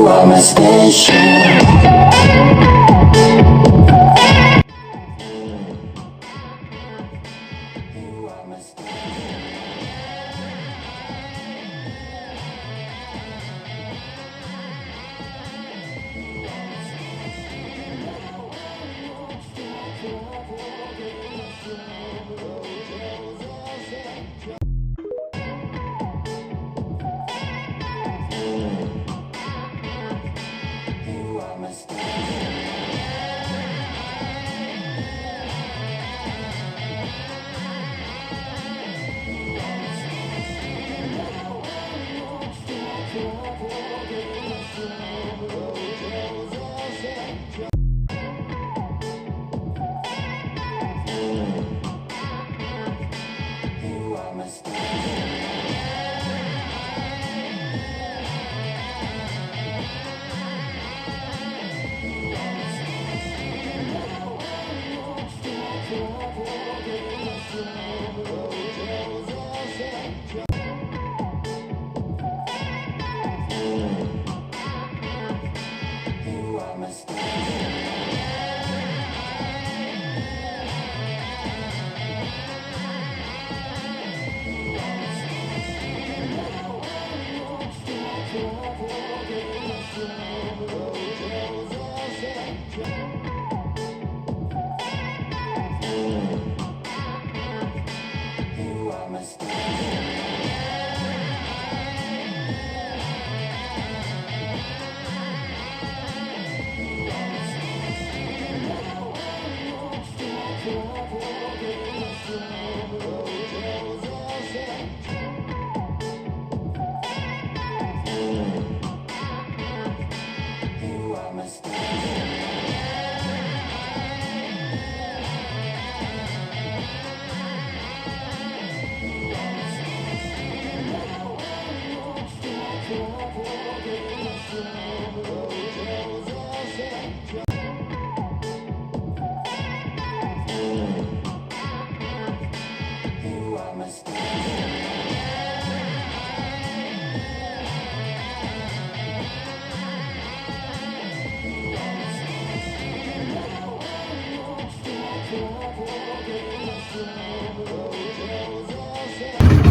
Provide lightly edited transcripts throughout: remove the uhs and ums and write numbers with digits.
are my station.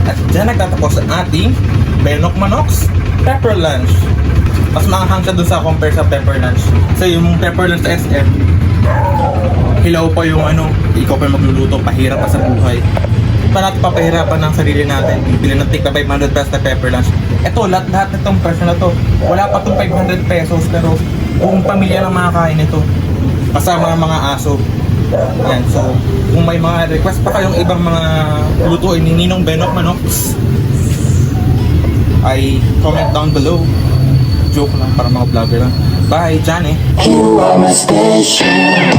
At dyan nagtatapos ang ating Benok Manox Pepper Lunch. Mas maanghang siya dun sa compare sa Pepper Lunch. So yung Pepper Lunch sa SM, hilaw pa yung ikaw pa yung magluluto, pahirap pa sa buhay. Pa natin papahirapan ng sarili natin. Bili ng tigna 500 pesos na Pepper Lunch. Ito, lahat nitong person na to, wala pa itong 500 pesos pero buong pamilya lang makakain ito. Kasama ng mga aso. Yan, so kung may mga request pa kayong ibang mga lutuin ni Ninong Benok Manox, ay comment down below. Joke lang, para mga vlogger lang. Bye, Johnny. You are my station.